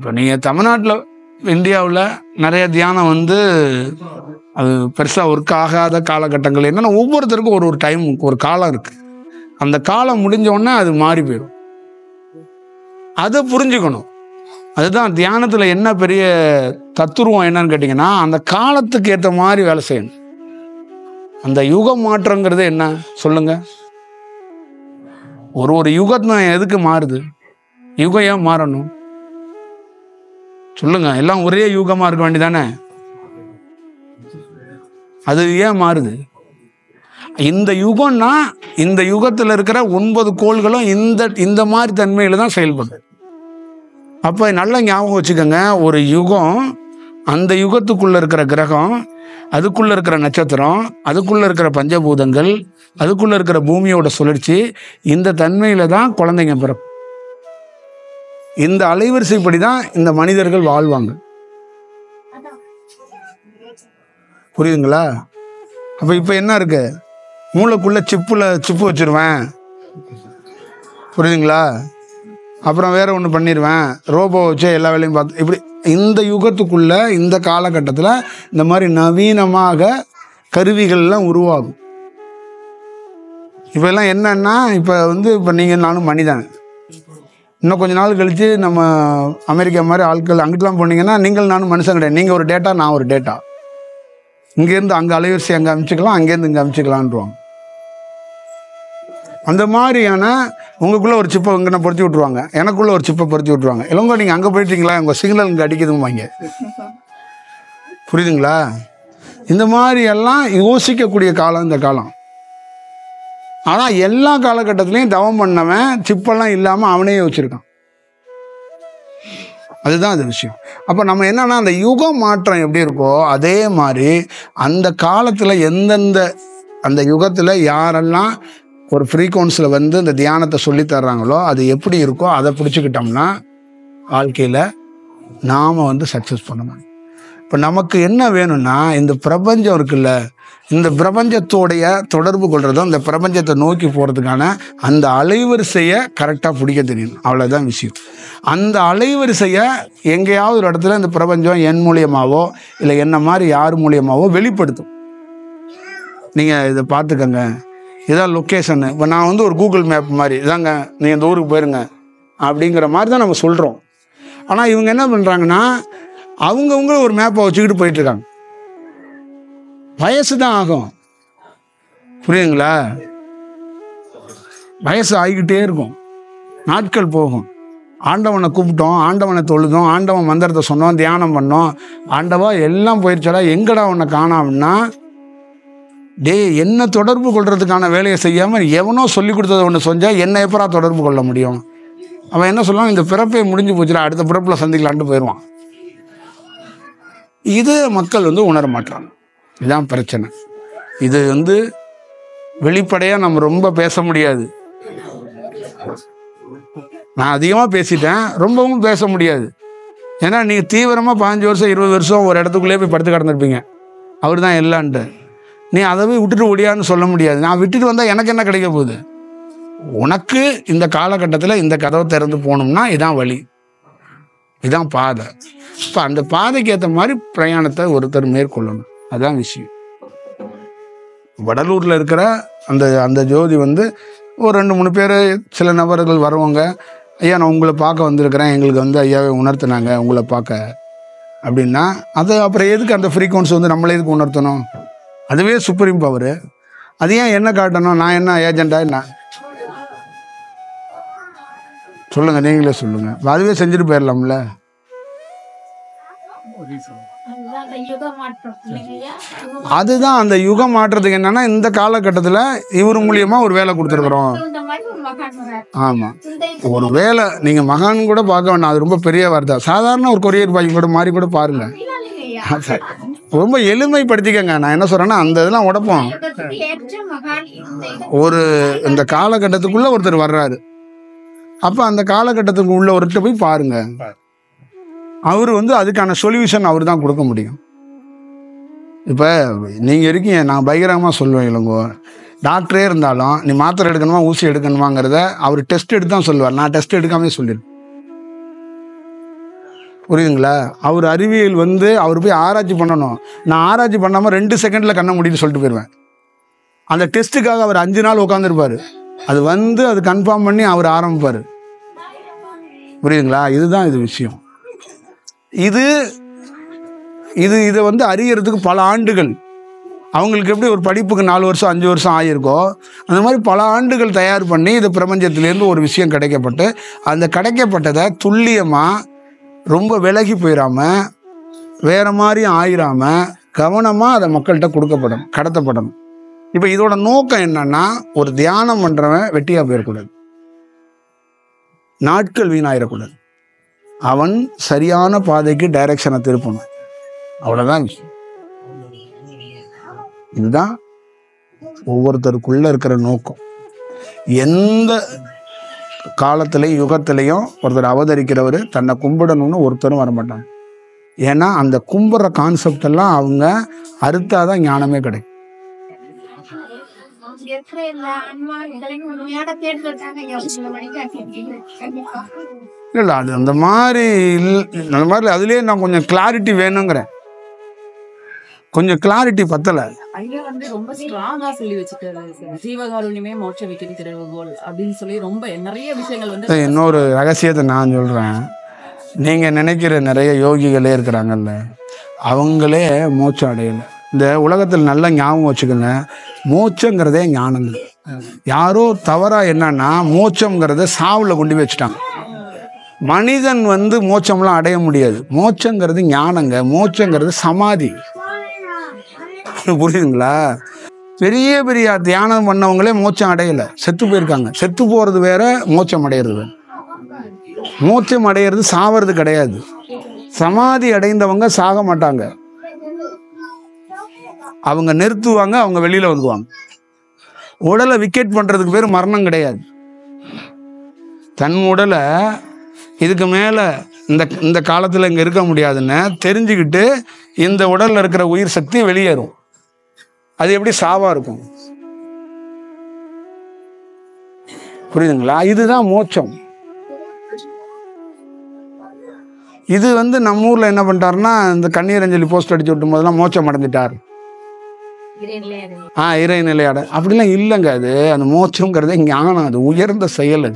இப்போ நீங்கள் தமிழ்நாட்டில் இந்தியாவில் நிறைய தியானம் வந்து அது பெருசாக ஒர்க் ஆகாத காலகட்டங்கள் என்னென்னா ஒவ்வொருத்தருக்கும் ஒரு டைம் ஒரு காலம் இருக்குது. அந்த காலம் முடிஞ்ச உடனே அது மாறி போயிடும். அதை புரிஞ்சுக்கணும். அதுதான் தியானத்தில் என்ன பெரிய தத்துருவம் என்னன்னு கேட்டிங்கன்னா, அந்த காலத்துக்கு ஏற்ற மாதிரி வேலை செய்யணும். அந்த யுக மாற்றங்கிறது என்ன சொல்லுங்க? ஒரு யுகத்தை எதுக்கு மாறுது? யுகம் ஏன் மாறணும் சொல்லுங்க? எல்லாம் ஒரே யுகமா இருக்க வேண்டியதானே? அது ஏன் மாறுது? இந்த யுகம்னா இந்த யுகத்தில் இருக்கிற 9 கோள்களும் இந்த மாதிரி தன்மையில தான் செயல்படும். அப்போ நல்லா ஞாபகம் வச்சுக்கோங்க, ஒரு யுகம், அந்த யுகத்துக்குள்ள இருக்கிற கிரகம், அதுக்குள்ள இருக்கிற நட்சத்திரம், அதுக்குள்ள இருக்கிற பஞ்சபூதங்கள், அதுக்குள்ள இருக்கிற பூமியோட சுழற்சி, இந்த தன்மையில தான் குழந்தைங்க பிறக்கும். இந்த அலைவரிசைப்படி தான் இந்த மனிதர்கள் வாழ்வாங்க. புரியுதுங்களா? அப்ப இப்ப என்ன இருக்கு? மூளைக்குள்ள சிப்பு வச்சிருவேன், புரியுதுங்களா? அப்புறம் வேற ஒன்று பண்ணிடுவேன், ரோபோ வச்சு எல்லா வேலையும் பார்த்து, இப்படி இந்த யுகத்துக்குள்ள இந்த காலகட்டத்தில் இந்த மாதிரி நவீனமாக கருவிகள்லாம் உருவாகும். இப்போ எல்லாம் என்னன்னா, இப்போ நீங்கள் நானும் மனிதன். இன்னும் கொஞ்ச நாள் கழித்து நம்ம அமெரிக்கா மாதிரி ஆட்கள் அங்கிட்டலாம் போனீங்கன்னா, நீங்கள் நானும் மனுஷன் கிடையாது. நீங்கள் ஒரு டேட்டா, நான் ஒரு டேட்டா. இங்கேருந்து அங்கே அலைவரிசை அங்கே அனுப்பிச்சிக்கலாம், அங்கேருந்து இங்கே அனுப்பிச்சிக்கலான்றாங்க. அந்த மாதிரியான உங்களுக்குள்ளே ஒரு சிப்பை இங்கே பொருத்தி விட்ருவாங்க, எனக்குள்ளே ஒரு சிப்பை பொருத்தி விட்ருவாங்க. இல்லைங்க நீங்கள் அங்கே போயிட்டீங்களா, உங்கள் சிக்னல் இங்கே அடிக்குதுமாங்க. புரியுதுங்களா? இந்த மாதிரி எல்லாம் யோசிக்கக்கூடிய காலம் இந்த காலம். ஆனால் எல்லா காலகட்டத்திலையும் தவம் பண்ணவன் சிப்பெல்லாம் இல்லாமல் அவனே யோசிச்சிருக்கான். அதுதான் அது விஷயம். அப்போ நம்ம என்னன்னா, அந்த யுக மாற்றம் எப்படி இருக்கோ அதே மாதிரி அந்த காலத்தில் எந்தெந்த அந்த யுகத்தில் யாரெல்லாம் ஒரு ஃப்ரீக்வன்ஸில் வந்து இந்த தியானத்தை சொல்லி தர்றாங்களோ அது எப்படி இருக்கோ அதை பிடிச்சிக்கிட்டோம்னா வாழ்க்கையில் நாம் வந்து சக்ஸஸ் பண்ணணும். இப்போ நமக்கு என்ன வேணும்னா, இந்த பிரபஞ்சம் இருக்குல்ல, இந்த பிரபஞ்சத்தோடைய தொடர்பு கொள்றதும் இந்த பிரபஞ்சத்தை நோக்கி போகிறதுக்கான அந்த அலைவரிசையை கரெக்டாக பிடிக்க தெரியணும். அவ்வளோதான் விஷயம். அந்த அலைவரிசையை எங்கேயாவது ஒரு இடத்துல இந்த பிரபஞ்சம் என் மூலியமாவோ இல்லை என்ன மாதிரி யார் மூலியமாவோ வெளிப்படுத்தும். நீங்கள் இதை பார்த்துக்கங்க, இதான் லொக்கேஷனு. இப்போ நான் வந்து ஒரு கூகுள் மேப் மாதிரி இதாங்க, நீங்கள் இந்த ஊருக்கு போயிருங்க அப்படிங்கிற மாதிரி தான் நம்ம சொல்கிறோம். ஆனால் இவங்க என்ன பண்ணுறாங்கன்னா, அவங்கவுங்க ஒரு மேப்பை வச்சுக்கிட்டு போயிட்டுருக்காங்க. வயசு தான் ஆகும், புரியுதுங்களா? வயசு ஆகிக்கிட்டே இருக்கும், நாட்கள் போகும். ஆண்டவனை கூப்பிட்டோம், ஆண்டவனை தொழுதோம், ஆண்டவன் மந்திரத்தை சொன்னோம், தியானம் பண்ணோம், ஆண்டவா எல்லாம் போயிடுச்சடா, எங்கடா உன்னை காணாமன்னா, என்ன தொடர்பு கொள்றதுக்கான வேலையை செய்யாமல் எவனோ சொல்லி கொடுத்ததை ஒன்று செஞ்சால் என்னை எப்பரா தொடர்பு கொள்ள முடியும்? அவன் என்ன சொல்லுவான், இந்த பிறப்பே முடிஞ்சு போச்சுடா, அடுத்த பிறப்பில் சந்திக்கலான்ட்டு போயிடுவான். இது மக்கள் வந்து உணர மாட்டாங்க. இதுதான் பிரச்சனை. இது வந்து வெளிப்படையாக நம்ம ரொம்ப பேச முடியாது. நான் அதிகமாக பேசிட்டேன், ரொம்பவும் பேச முடியாது. ஏன்னா நீங்கள் தீவிரமாக 15 வருஷம் 20 வருஷம் ஒரு இடத்துக்குள்ளேயே போய் படுத்து கிடந்திருப்பீங்க, அவர் தான் எல்லான்ட்டு. நீ அதை போய் விட்டுட்டு ஓடியான்னு சொல்ல முடியாது. நான் விட்டுட்டு வந்தால் எனக்கு என்ன கிடைக்க போகுது? உனக்கு இந்த காலகட்டத்தில் இந்த கதவை திறந்து போகணும்னா இதான் வழி, இதான் பாதை. இப்போ அந்த பாதைக்கு ஏற்ற மாதிரி பிரயாணத்தை ஒருத்தர் மேற்கொள்ளணும். அதுதான் விஷயம். வடலூரில் இருக்கிற அந்த ஜோதி வந்து ஒரு 2-3 பேர் சில நபர்கள் வருவாங்க, ஐயா நான் உங்களை பார்க்க வந்திருக்கிறேன், எங்களுக்கு வந்து ஐயாவே உணர்த்தினாங்க உங்களை பார்க்க அப்படின்னா, அது அப்புறம் எதுக்கு அந்த ஃப்ரீக்வன்சி வந்து நம்மளே எதுக்கு உணர்த்தணும்? அதுவே சுப்ரீம் பவர். அது ஏன் என்ன காட்டணும்? நான் என்ன ஏஜெண்டா என்ன? சொல்லுங்க, நீங்களே சொல்லுங்க. அதுவே செஞ்சுட்டு போயிடலாம்ல. அதுதான் அந்த யுகம் மாற்றத்துக்கு என்னன்னா, இந்த காலகட்டத்தில் இவர் மூலியமா ஒரு வேலை கொடுத்துருக்குறோம். ஆமா, ஒரு வேலை. நீங்க மகான் கூட பார்க்க வேண்டாம், அது ரொம்ப பெரிய வார்த்தை. சாதாரண ஒரு கொரியர் பாய் கூட மாதிரி கூட பாருங்க, ரொம்ப எளிமைப்படுத்திக்கங்க. நான் என்ன சொல்றேன்னா, அந்த இதெல்லாம் உடப்போம். ஒரு இந்த காலகட்டத்துக்குள்ள ஒருத்தர் வர்றாரு, அப்ப அந்த காலகட்டத்துக்கு உள்ள ஒருத்தர் போய் பாருங்க. அவர் வந்து அதுக்கான சொல்யூஷன் அவர் தான் கொடுக்க முடியும். இப்போ நீங்கள் இருக்கீங்க, நான் பகிரங்கமாக சொல்லுவேன், இல்லைங்கோ டாக்டரே இருந்தாலும் நீ மாத்திரை எடுக்கணுமா ஊசி எடுக்கணுமாங்கிறத அவர் டெஸ்ட் எடுத்து தான் சொல்லுவார். நான் டெஸ்ட் எடுக்காமே சொல்லிடுவேன். புரியுதுங்களா? அவர் அறிவியல் வந்து அவர் போய் ஆராய்ச்சி பண்ணணும். நான் ஆராய்ச்சி பண்ணாமல் 2 செகண்டில் கண்ணை மூடிட்டு சொல்லிட்டு போயிடுவேன். அந்த டெஸ்ட்டுக்காக அவர் 5 நாள் உட்காந்துருப்பார். அது வந்து அது கன்ஃபார்ம் பண்ணி அவர் ஆரம்பிப்பார். புரியுதுங்களா? இதுதான் இது விஷயம். இது இது இதை வந்து அறியறதுக்கு பல ஆண்டுகள், அவங்களுக்கு எப்படி ஒரு படிப்புக்கு 4 வருஷம் 5 வருஷம் ஆகியிருக்கோ அந்த மாதிரி பல ஆண்டுகள் தயார் பண்ணி இது பிரபஞ்சத்திலேருந்து ஒரு விஷயம் கிடைக்கப்பட்டு அந்த கிடைக்கப்பட்டதை துல்லியமாக ரொம்ப விலகி போயிடாமல் வேறு மாதிரி ஆயிராமல் கவனமாக அதை மக்கள்கிட்ட கொடுக்கப்படணும், கடத்தப்படணும். இப்போ இதோட நோக்கம் என்னன்னா, ஒரு தியானம் பண்ணுறவன் வெட்டியாக போயிடக்கூடாது, நாட்கள் வீணாயிடக்கூடாது, அவன் சரியான பாதைக்கு டைரக்ஷனை திருப்பணும். அவ்வளோதான் விஷயம். இதுதான் ஒவ்வொருத்தருக்குள்ள இருக்கிற நோக்கம். எந்த காலத்திலையும் யுகத்திலையும் ஒருத்தர் அவதரிக்கிறவர் தன்னை கும்பிடணும்னு ஒருத்தரும் வரமாட்டாங்க. ஏன்னா அந்த கும்பிட்ற கான்செப்ட் எல்லாம் அவங்க அறுத்தாதான் ஞானமே கிடைக்கும். இல்லை அது அந்த மாதிரி அதுலேயே நான் கொஞ்சம் கிளாரிட்டி வேணுங்கிறேன். கொஞ்சம் கிளாரிட்டி பத்தலை. ஐயா வந்து ரொம்ப ஸ்ட்ராங்கா சொல்லி வச்சுட்டாரு. ஜீவகாருண்யமே மோட்ச விக்கிரி திறவுகோல் அப்படின்னு சொல்லி ரொம்ப நிறைய விஷயங்கள் வந்து. இன்னொரு ரகசியத்தை நான் சொல்கிறேன். நீங்கள் நினைக்கிற நிறைய யோகிகளே இருக்கிறாங்கல்ல, அவங்களே மோட்சம் அடையலை. இந்த உலகத்தில் நல்லா ஞாபகம் வச்சுக்கோங்க, மோட்சங்கிறதே ஞானம். யாரோ தவறாக என்னன்னா மோட்சங்கிறத சாவில் கொண்டு போய் வச்சுட்டாங்க. மனிதன் வந்து மோட்சம்லாம் அடைய முடியாது. மோட்சங்கிறது ஞானங்க, மோட்சங்கிறது சமாதி. புரியுதுங்களா? பெரிய பெரிய தியானம் பண்ணவங்களே மோட்சம் அடையலை, செத்து போயிருக்காங்க. செத்து போகிறது வேற, மோட்சம் அடையிறது. மோட்சம் அடையிறது சாவது கிடையாது. சமாதி அடைந்தவங்க சாக மாட்டாங்க, அவங்க நிறுத்துவாங்க, அவங்க வெளியில வந்துடுவாங்க. உடலை விக்கெட் பண்றதுக்கு பேர் மரணம் கிடையாது. தன் உடலை இதுக்கு மேல இந்த காலத்துல இங்க இருக்க முடியாதுன்னு தெரிஞ்சுக்கிட்டு இந்த உடல்ல இருக்கிற உயிர் சக்தி வெளியேறும். அது எப்படி சாவா இருக்கும்? புரியுதுங்களா? இதுதான் மோட்சம். இது வந்து நம்ம ஊர்ல என்ன பண்ணிட்டாருன்னா, இந்த கண்ணீர் அஞ்சலி போஸ்ட் அடிச்சு விட்டும் போதெல்லாம் மோட்சம் அடைஞ்சிட்டார், இறைநிலையாட. அப்படிலாம் இல்லைங்க. அது அந்த மோட்சங்கிறதே ஞானம், அது உயர்ந்த செயல்.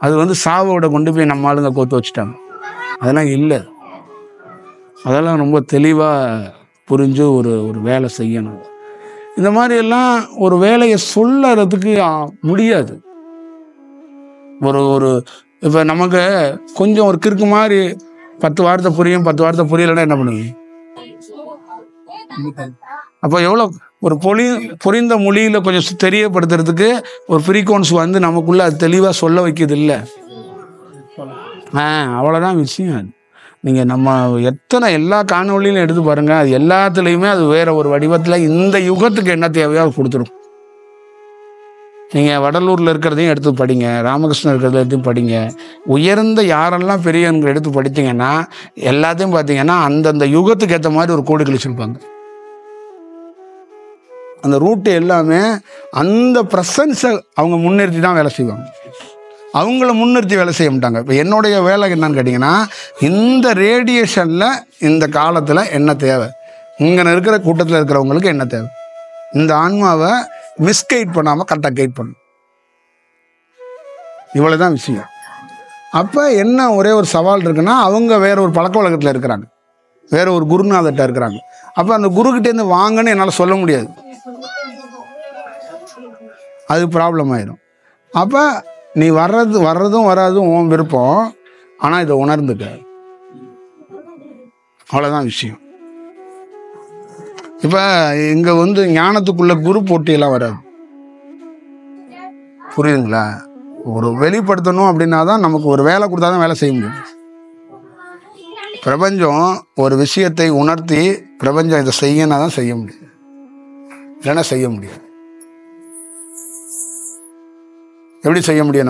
அது வந்து சாவோட கொண்டு போய் நம்ம ஆளுங்க கோத்து வச்சுட்டாங்க. அதெல்லாம் இல்லை. அதெல்லாம் ரொம்ப தெளிவாக புரிஞ்சு ஒரு வேலை செய்யணும். இந்த மாதிரி எல்லாம் ஒரு வேலையை சொல்லறதுக்கு முடியாது. ஒரு இப்போ நமக்கு கொஞ்சம் ஒரு கிறுக்கு மாதிரி 10 வார்த்தை புரியும், 10 வார்த்தை புரியலைன்னா என்ன பண்ணுவீங்க? அப்போ எவ்வளோ ஒரு புரிந்த மொழியில் கொஞ்சம் தெரியப்படுத்துறதுக்கு ஒரு ஃப்ரீக்வன்ஸ் வந்து நமக்குள்ள அது தெளிவாக சொல்ல வைக்கிது இல்லை? அவ்வளோதான் விஷயம். நீங்கள் நம்ம எத்தனை எல்லா காணொலியிலும் எடுத்து பாருங்கள், அது எல்லாத்துலேயுமே அது வேறு ஒரு வடிவத்தில் இந்த யுகத்துக்கு என்ன தேவையோ அது கொடுத்துரும். நீங்கள் வடலூரில் இருக்கிறதையும் எடுத்து படிங்க, ராமகிருஷ்ணன் இருக்கிறதையும் படிங்க. உயர்ந்த யாரெல்லாம் பெரியவங்க எடுத்து படித்தீங்கன்னா எல்லாத்தையும் பார்த்தீங்கன்னா அந்தந்த யுகத்துக்கு ஏற்ற மாதிரி ஒரு கோடு கழிச்சிருப்பாங்க. அந்த ரூட்டு எல்லாமே அந்த ப்ரெசன்ஸை அவங்க முன்னிறுத்தி தான் வேலை செய்வாங்க. அவங்கள முன்னிறுத்தி வேலை செய்ய மாட்டாங்க. இப்போ என்னுடைய வேலை என்னன்னு கேட்டிங்கன்னா, இந்த ரேடியேஷனில் இந்த காலத்தில் என்ன தேவை, இங்கே இருக்கிற கூட்டத்தில் இருக்கிறவங்களுக்கு என்ன தேவை, இந்த ஆன்மாவை மிஸ்கைட் பண்ணாமல் கரெக்டாக கைட் பண்ணும். இவ்வளோ தான் விஷயம். அப்போ என்ன ஒரே ஒரு சவால் இருக்குன்னா, அவங்க வேற ஒரு பழக்க வழக்கத்தில் இருக்கிறாங்க, வேற ஒரு குருநாதர்கிட்ட இருக்கிறாங்க. அப்போ அந்த குருக்கிட்டேருந்து வாங்கன்னு என்னால் சொல்ல முடியாது, அது ப்ராப்ளம் ஆயிடும். அப்போ நீ வர்றதும் வராதும் உன் விருப்பம், ஆனால் இதை உணர்ந்துக்க. அவ்வளோதான் விஷயம். இப்போ இங்கே வந்து ஞானத்துக்குள்ள குரு போட்டியெல்லாம் வராது. புரியுதுங்களா? ஒரு வெளிப்படுத்தணும் அப்படின்னா தான் நமக்கு ஒரு வேலை கொடுத்தா தான் வேலை செய்ய முடியும். பிரபஞ்சம் ஒரு விஷயத்தை உணர்த்தி பிரபஞ்சம் இதை செய்யனா தான் செய்ய முடியும், இல்லைன்னா செய்ய முடியாது. எப்படி செய்ய முடியும்?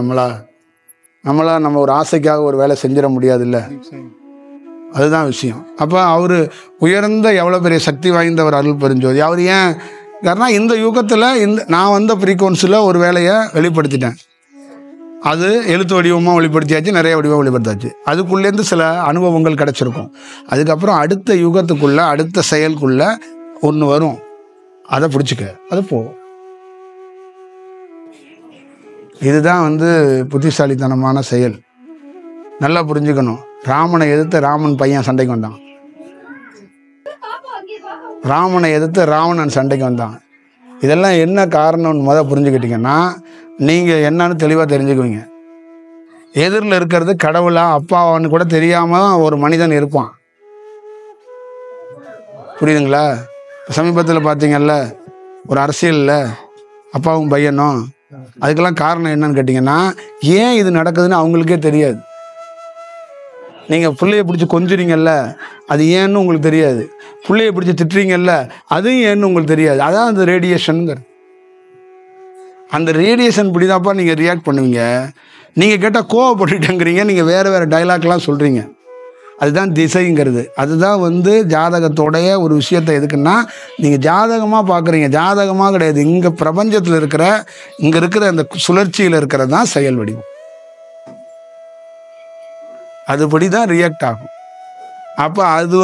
நம்மளா நம்ம ஒரு ஆசைக்காக ஒரு வேலை செஞ்சிட முடியாது இல்லை? அதுதான் விஷயம். அப்போ அவர் உயர்ந்த எவ்வளோ பெரிய சக்தி வாய்ந்தவர் அருள் பெருஞ்சோதி. அவர் ஏன் காரணம், இந்த யுகத்தில் நான் வந்த ஃப்ரீக்வன்சியில் ஒரு வேலையை வெளிப்படுத்திட்டேன். அது எழுத்து வடிவமாக வெளிப்படுத்தியாச்சு, நிறைய வடிவம் வெளிப்படுத்தாச்சு. அதுக்குள்ளேருந்து சில அனுபவங்கள் கிடச்சிருக்கும். அதுக்கப்புறம் அடுத்த யுகத்துக்குள்ளே அடுத்த செயலுக்குள்ளே ஒன்று வரும், அதை பிடிச்சிக்க, அது போகும். இதுதான் புத்திசாலித்தனமான செயல். நல்லா புரிஞ்சுக்கணும். ராமனை எதிர்த்து ராமன் பையன் சண்டைக்கு வந்தான், ராமனை எதிர்த்து ராவணன் சண்டைக்கு வந்தான். இதெல்லாம் என்ன காரணம்னு புரிஞ்சுக்கிட்டீங்கன்னா நீங்கள் என்னன்னு தெளிவாக தெரிஞ்சுக்குவீங்க. எதிரில் இருக்கிறது கடவுளா அப்பாவான்னு கூட தெரியாமல் ஒரு மனிதன் இருப்பான். புரியுதுங்களா? சமீபத்தில் பார்த்தீங்கல்ல, ஒரு அரசியலில் அப்பாவும் பையனும். அதுக்கெல்லாம் காரணம் என்னன்னு கேட்டிங்கன்னா, ஏன் இது நடக்குதுன்னு அவங்களுக்கே தெரியாது. நீங்கள் பிள்ளைய பிடிச்சி கொஞ்சுறீங்கல்ல, அது ஏன்னு உங்களுக்கு தெரியாது. பிள்ளைய பிடிச்சி திட்டுறீங்கல்ல, அதுவும் ஏன்னு உங்களுக்கு தெரியாது. அதான் அந்த ரேடியேஷனுங்கிறது. அந்த ரேடியேஷன் இப்படிதான்ப்பா நீங்கள் ரியாக்ட் பண்ணுவீங்க. நீங்கள் கேட்டால் கோவப்பட்டுட்டேங்கிறீங்க, நீங்கள் வேறு டைலாக்லாம் சொல்கிறீங்க. அதுதான் திசைங்கிறது. அதுதான் ஜாதகத்தோடைய ஒரு விஷயத்தை எதுக்குன்னா, நீங்கள் ஜாதகமாக பார்க்குறீங்க, ஜாதகமாக கிடையாது. இங்கே பிரபஞ்சத்தில் இருக்கிற, இங்கே இருக்கிற அந்த சுழற்சியில் இருக்கிறது தான் செயல் வடிவம். அதுபடி தான் ரியாக்ட் ஆகும். அப்போ அது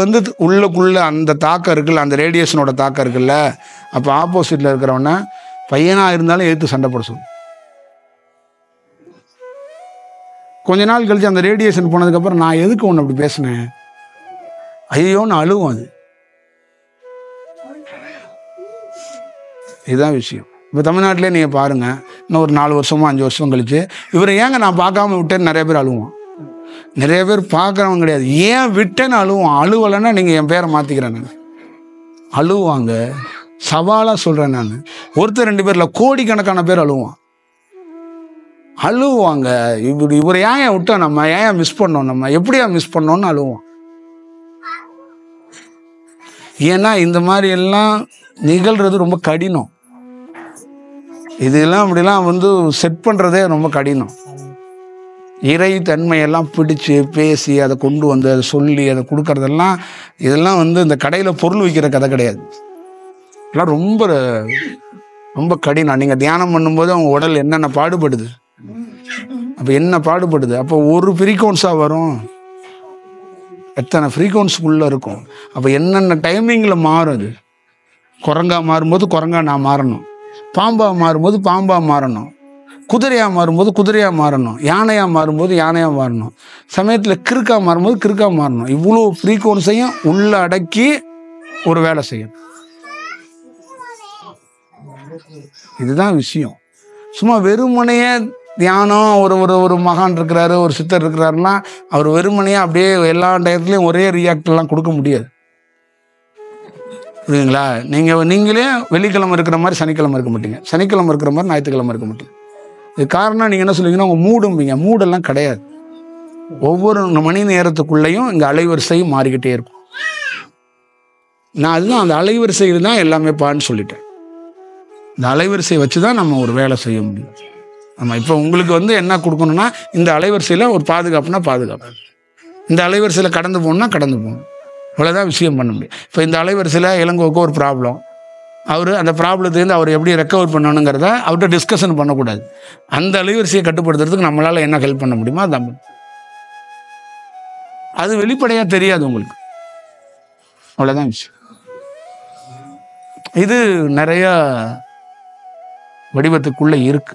உள்ளுக்குள்ளே அந்த தாக்கம் இருக்குல்ல, அந்த ரேடியேஷனோட தாக்கம் இருக்குல்ல, அப்போ ஆப்போசிட்டில் இருக்கிறவன பையனாக இருந்தாலும் எதிர்த்து சண்டை போட சொல்லு. கொஞ்ச நாள் கழிச்சு அந்த ரேடியேஷன் போனதுக்கப்புறம், நான் எதுக்கு ஒன்று அப்படி பேசினேன், ஐயோன்னு அழுவும். அது இதுதான் விஷயம். இப்போ தமிழ்நாட்டிலே நீங்கள் பாருங்கள், இன்னும் ஒரு 4 வருஷமோ 5 வருஷம் கழிச்சு, இவரை ஏங்க நான் பார்க்காம விட்டேன்னு நிறைய பேர் அழுவோம். நிறைய பேர் பார்க்குறவங்க கிடையாது, ஏன் விட்டேன்னு அழுவோம். அழுவலைன்னா நீங்கள் என் பேரை மாற்றிக்கிறேன் நான், அழுவாங்க. சவாலாக சொல்கிறேன் நான். ஒருத்தர் 2 பேரில் கோடிக்கணக்கான பேர் அழுவாங்க. இவரை ஏன் விட்டோம், நம்ம ஏன் மிஸ் பண்ணோம், நம்ம எப்படியா மிஸ் பண்ணோன்னு அழுவோம். ஏன்னா இந்த மாதிரி எல்லாம் நிகழ்கிறது ரொம்ப கடினம். இதெல்லாம் அப்படிலாம் செட் பண்ணுறதே ரொம்ப கடினம். இறை தன்மையெல்லாம் பிடிச்சு பேசி அதை கொண்டு வந்து அதை சொல்லி அதை கொடுக்கறதெல்லாம், இதெல்லாம் இந்த கடையில் பொருள் விற்கிற கதை கிடையாது. இதெல்லாம் ரொம்ப ரொம்ப கடினம். நீங்கள் தியானம் பண்ணும்போது அவங்க உடல் என்னென்ன பாடுபடுது, அப்போ என்ன பாடுபடுது. அப்போ ஒரு ஃப்ரீக்வன்ஸாக வரும், எத்தனை ஃப்ரீக்வன்ஸுக்குள்ளே இருக்கும். அப்போ என்னென்ன டைமிங்கில் மாறும். அது குரங்கா மாறும்போது குரங்கா நான் மாறணும், பாம்பாக மாறும்போது பாம்பாக மாறணும், குதிரையாக மாறும்போது குதிரையாக மாறணும், யானையாக மாறும்போது யானையாக மாறணும், சமயத்தில் கிறுக்காக மாறும்போது கிறுக்காக மாறணும். இவ்வளோ ஃப்ரீக்வன்ஸையும் உள்ள அடக்கி ஒரு வேலை செய்யும். இதுதான் விஷயம். சும்மா வெறுமனையே தியானம், ஒரு மகான் இருக்கிறாரு, ஒரு சித்தர் இருக்கிறாருன்னா அவர் வெறுமனையாக அப்படியே எல்லா டயத்துலையும் ஒரே ரியாக்டெல்லாம் கொடுக்க முடியாது. புரியுதுங்களா? நீங்களே வெள்ளிக்கிழமை இருக்கிற மாதிரி சனிக்கிழமை இருக்க மாட்டீங்க, சனிக்கிழமை இருக்கிற மாதிரி ஞாயிற்றுக்கிழமை இருக்க மாட்டீங்க. இது காரணம் நீங்கள் என்ன சொல்லுவீங்கன்னா, உங்கள் மூடும்பீங்க. மூடெல்லாம் கிடையாது. ஒவ்வொரு மணி நேரத்துக்குள்ளேயும் இங்கே அலைவரிசை மாறிக்கிட்டே இருக்கும். நான் அதுதான் அந்த அலைவரிசையில் தான் எல்லாமே பான்னு சொல்லிட்டேன். இந்த அலைவரிசையை வச்சு தான் நம்ம ஒரு வேலை செய்ய முடியும். நம்ம இப்போ உங்களுக்கு என்ன கொடுக்கணும்னா, இந்த அலைவரிசையில் ஒரு பாதுகாப்புனா பாதுகாப்பு, இந்த அலைவரிசையில் கடந்து போகணுன்னா கடந்து போகணும். இவ்வளோதான் விஷயம் பண்ண முடியும். இப்போ இந்த அலைவரிசையில் இளங்கோவுக்கு ஒரு ப்ராப்ளம், அவர் அந்த ப்ராப்ளத்துலேருந்து அவர் எப்படி ரெக்கவர் பண்ணணுங்கிறத அவர்கிட்ட டிஸ்கஷன் பண்ணக்கூடாது. அந்த அலைவரிசையை கட்டுப்படுத்துறதுக்கு நம்மளால் என்ன ஹெல்ப் பண்ண முடியுமோ அதான். அது வெளிப்படையாக தெரியாது உங்களுக்கு, அவ்வளோதான் விஷயம். இது நிறைய வடிவத்துக்குள்ளே இருக்கு.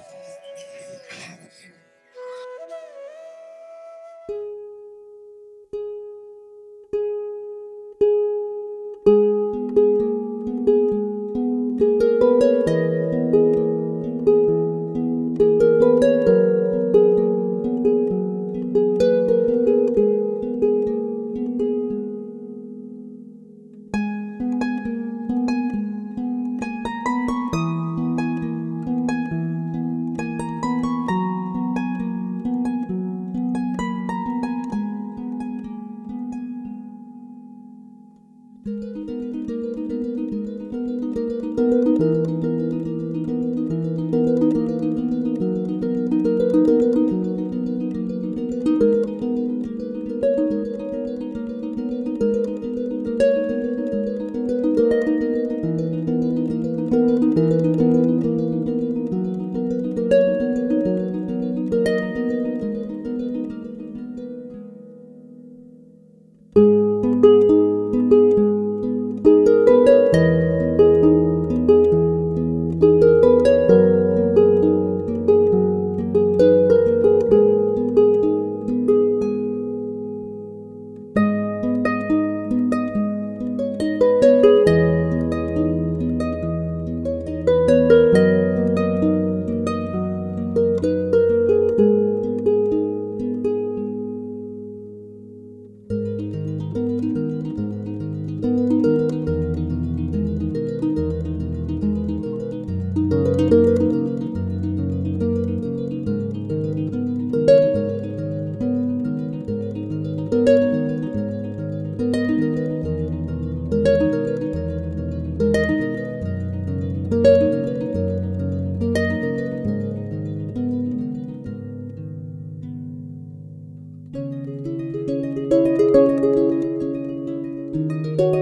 சார்.